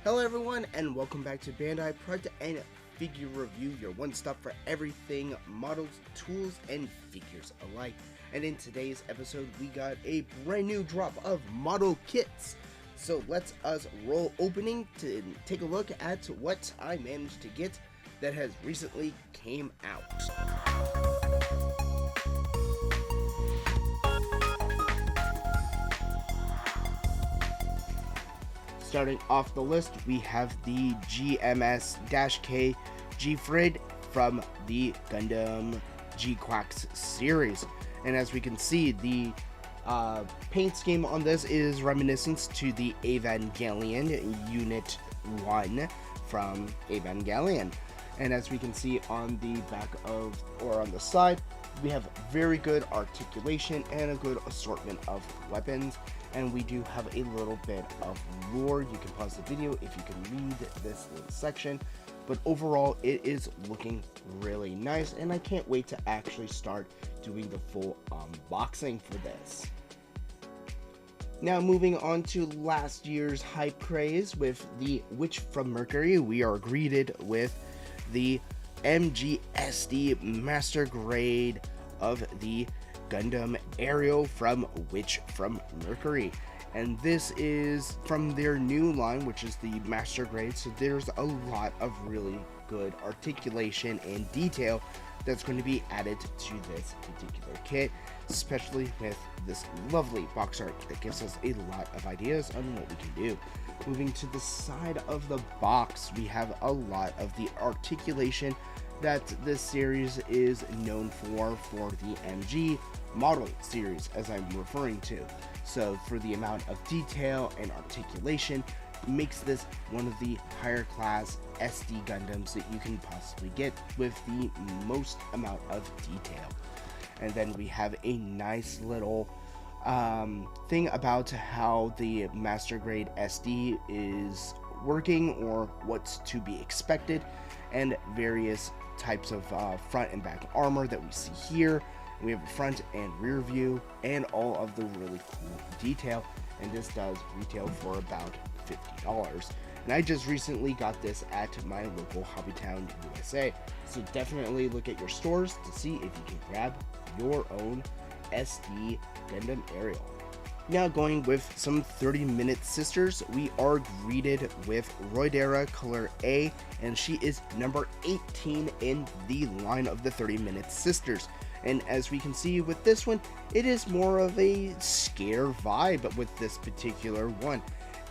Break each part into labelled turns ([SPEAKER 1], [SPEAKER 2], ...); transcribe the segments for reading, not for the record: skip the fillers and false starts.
[SPEAKER 1] Hello everyone and welcome back to Bandai Product and Figure Review, your one-stop for everything models, tools, and figures alike. And in today's episode we got a brand new drop of model kits. So let's us roll opening to take a look at what I managed to get that has recently came out. Starting off the list, we have the GMS-K G-Frid from the Gundam G-Quax series. And as we can see, the paint scheme on this is reminiscent to the Evangelion Unit 1 from Evangelion. And as we can see on the back of, or on the side, we have very good articulation and a good assortment of weapons. And we do have a little bit of lore. You can pause the video if you can read this little section. But overall, it is looking really nice, and I can't wait to actually start doing the full unboxing for this. Now moving on to last year's hype craze with the Witch from Mercury, we are greeted with the MGSD Master Grade of the Gundam Aerial from Witch from Mercury. And this is from their new line, which is the Master Grade, so there's a lot of really good articulation and detail that's going to be added to this particular kit, especially with this lovely box art that gives us a lot of ideas on what we can do. Moving to the side of the box, we have a lot of the articulation that this series is known for the MG model series, as I'm referring to. So for the amount of detail and articulation, makes this one of the higher class SD Gundams that you can possibly get with the most amount of detail. And then we have a nice little thing about how the Master Grade SD is working, or what's to be expected, and various types of front and back armor that we see here. We have a front and rear view and all of the really cool detail, and this does retail for about $50. And I just recently got this at my local Hobbytown USA, so definitely look at your stores to see if you can grab your own SD Gundam Aerial. Now going with some 30-minute sisters, we are greeted with Roidera Color A, and she is number 18 in the line of the 30-minute sisters. And as we can see with this one, it is more of a scare vibe with this particular one.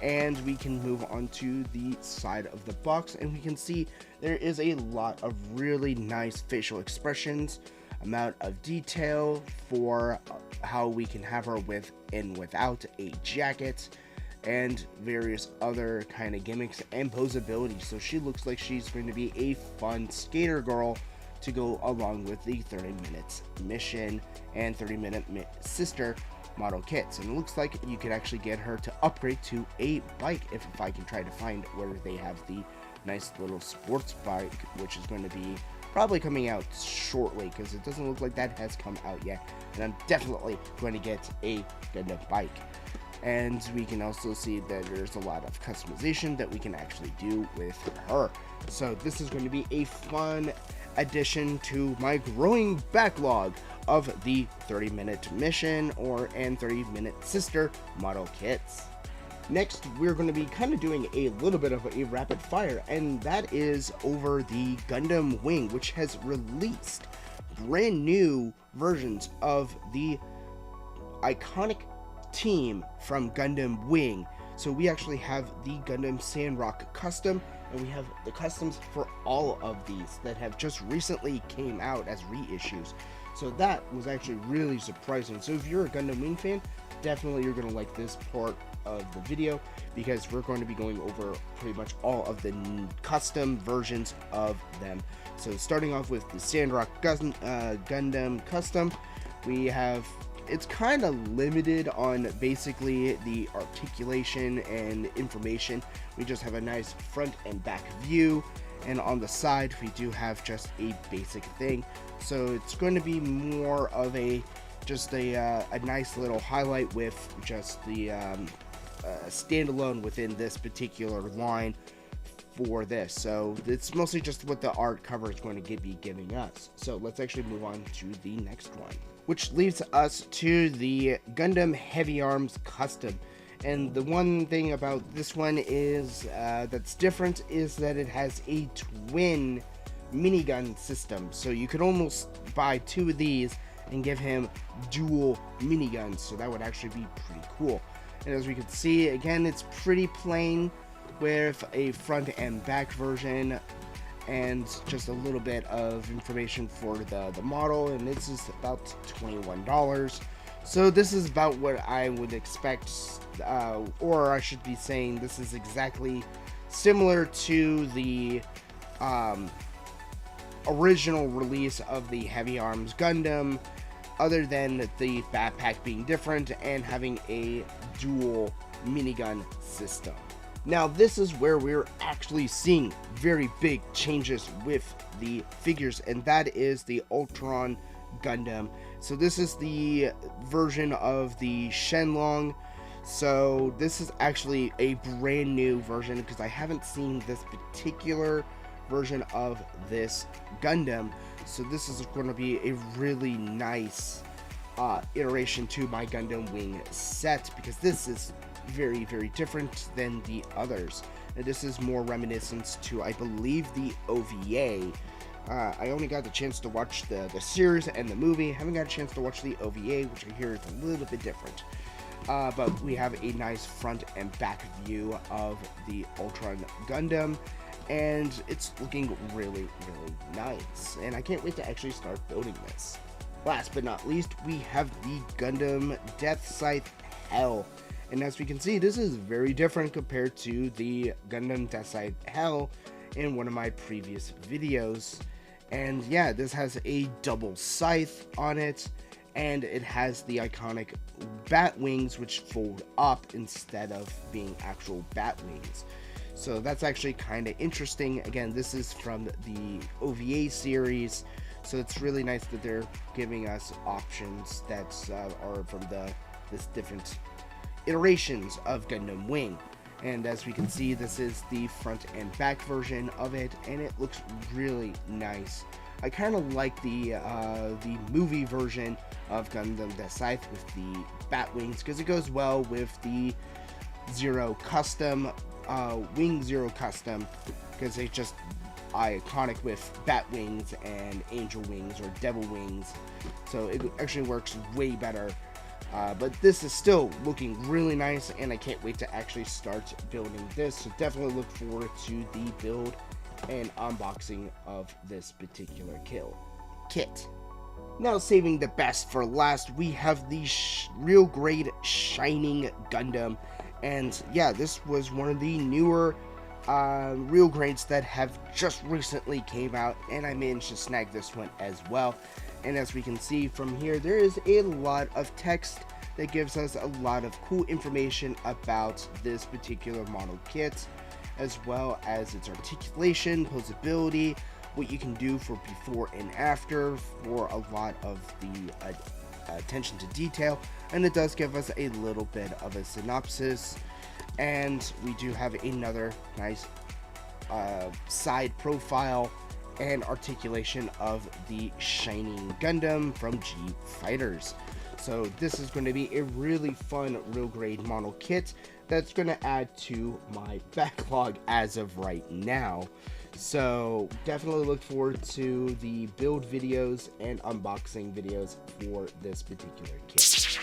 [SPEAKER 1] And we can move on to the side of the box, and we can see there is a lot of really nice facial expressions, amount of detail for how we can have her with and without a jacket, and various other kind of gimmicks and posability. So she looks like she's going to be a fun skater girl to go along with the 30 minutes mission and 30-minute sister model kits. And it looks like you could actually get her to upgrade to a bike if I can try to find where they have the nice little sports bike, which is going to be probably coming out shortly, because it doesn't look like that has come out yet. And I'm definitely going to get a Gundam bike. And we can also see that there's a lot of customization that we can actually do with her. So this is going to be a fun addition to my growing backlog of the 30-minute mission and 30-minute sister model kits. Next, we're going to be kind of doing a little bit of a rapid fire, and that is over the Gundam Wing, which has released brand new versions of the iconic team from Gundam Wing. So we actually have the Gundam Sandrock Custom, and we have the customs for all of these that have just recently came out as reissues. So that was actually really surprising. So if you're a Gundam Wing fan, definitely you're going to like this part of the video, because we're going to be going over pretty much all of the custom versions of them. So starting off with the Sandrock Gundam Custom, we have, it's kind of limited on basically the articulation and information. We just have a nice front and back view, and on the side we do have just a basic thing. So it's going to be more of a just a nice little highlight with just the standalone within this particular line for this. So it's mostly just what the art cover is going to be giving us. So let's actually move on to the next one, which leads us to the Gundam Heavy Arms Custom. And the one thing about this one is that's different is that it has a twin minigun system. So you could almost buy 2 of these and give him dual miniguns. So that would actually be pretty cool. And as we can see, again, it's pretty plain with a front and back version and just a little bit of information for the model. And this is about $21. So this is about what I would expect, or I should be saying this is exactly similar to the original release of the Heavy Arms Gundam, other than the backpack being different and having a dual minigun system. Now this is where we're actually seeing very big changes with the figures, and that is the Ultron Gundam. So this is the version of the Shenlong. So this is actually a brand new version because I haven't seen this particular version of this Gundam. So this is going to be a really nice iteration to my Gundam Wing set, because this is very, very different than the others. And this is more reminiscent to, I believe, the OVA. I only got the chance to watch the series and the movie. Haven't got a chance to watch the OVA, which I hear is a little bit different. But we have a nice front and back view of the Ultron Gundam, and it's looking really, really nice. And I can't wait to actually start building this. Last but not least, we have the Gundam Death Scythe Hell. And as we can see, this is very different compared to the Gundam Death Scythe Hell in one of my previous videos. And yeah, this has a double scythe on it, and it has the iconic bat wings which fold up instead of being actual bat wings. So that's actually kind of interesting. Again, this is from the OVA series, so it's really nice that they're giving us options that are from this different iterations of Gundam Wing. And as we can see, this is the front and back version of it, and it looks really nice. I kind of like the movie version of Gundam Death Scythe with the bat wings, because it goes well with the Zero Custom, Wing Zero Custom, because it's just iconic with bat wings and angel wings or devil wings. So it actually works way better. But this is still looking really nice, and I can't wait to actually start building this. So definitely look forward to the build and unboxing of this particular kit. Now, saving the best for last, we have the real grade Shining Gundam. And yeah, this was one of the newer real grades that have just recently came out, and I managed to snag this one as well. And as we can see from here, there is a lot of text that gives us a lot of cool information about this particular model kit, as well as its articulation, posability, what you can do for before and after, for a lot of the attention to detail. And it does give us a little bit of a synopsis, and we do have another nice side profile and articulation of the Shining Gundam from G Fighters. So this is going to be a really fun real grade model kit that's going to add to my backlog as of right now. So definitely look forward to the build videos and unboxing videos for this particular kit.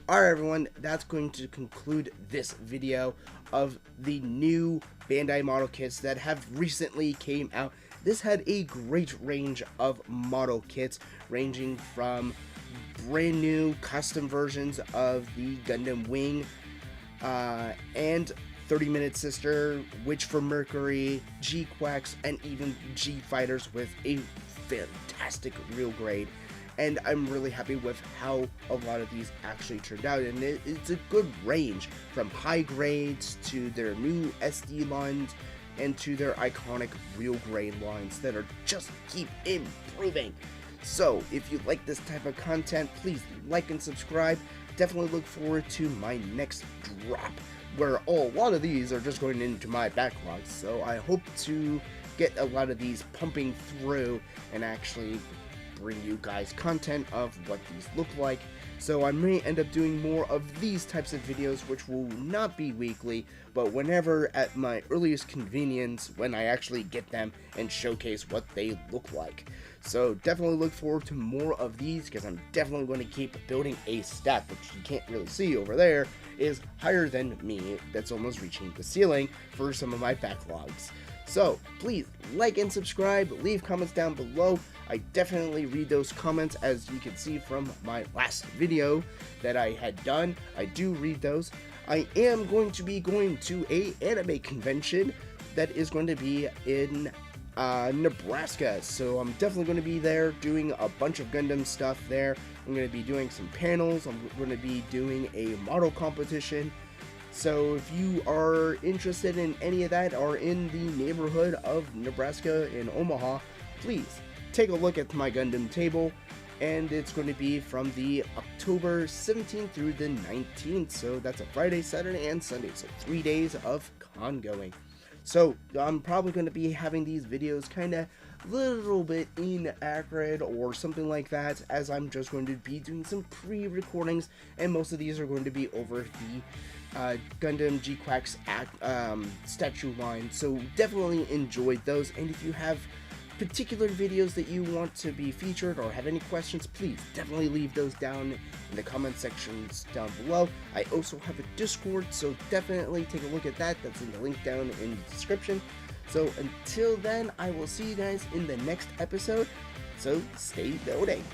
[SPEAKER 1] Alright everyone, that's going to conclude this video of the new Bandai model kits that have recently came out. This had a great range of model kits, ranging from brand new custom versions of the Gundam Wing and 30-Minute Sister, Witch from Mercury, G-Quacks, and even G-Fighters with a fantastic real grade. And I'm really happy with how a lot of these actually turned out, and it's a good range from high grades to their new SD lines and to their iconic real grade lines that are just keep improving. So if you like this type of content, please like and subscribe. Definitely look forward to my next drop where a lot of these are just going into my backlogs. So I hope to get a lot of these pumping through and actually bring you guys content of what these look like. So I may end up doing more of these types of videos, which will not be weekly, but whenever at my earliest convenience, when I actually get them and showcase what they look like. So definitely look forward to more of these, because I'm definitely going to keep building a stack, which you can't really see over there, is higher than me. That's almost reaching the ceiling for some of my backlogs. So please like and subscribe, leave comments down below. I definitely read those comments, as you can see from my last video that I had done. I do read those. I am going to be going to a anime convention that is going to be in Nebraska, so I'm definitely going to be there doing a bunch of Gundam stuff there. I'm going to be doing some panels. I'm going to be doing a model competition. So if you are interested in any of that, or in the neighborhood of Nebraska in Omaha, please take a look at my Gundam table, and it's going to be from the October 17th through the 19th, so that's a Friday, Saturday, and Sunday, so 3 days of con going. So I'm probably going to be having these videos kind of a little bit inaccurate or something like that, as I'm just going to be doing some pre-recordings, and most of these are going to be over the Gundam G-Quax statue line, so definitely enjoy those. And if you have particular videos that you want to be featured or have any questions, please definitely leave those down in the comment sections down below. I also have a Discord, so definitely take a look at that. That's in the link down in the description. So until then, I will see you guys in the next episode, so stay building.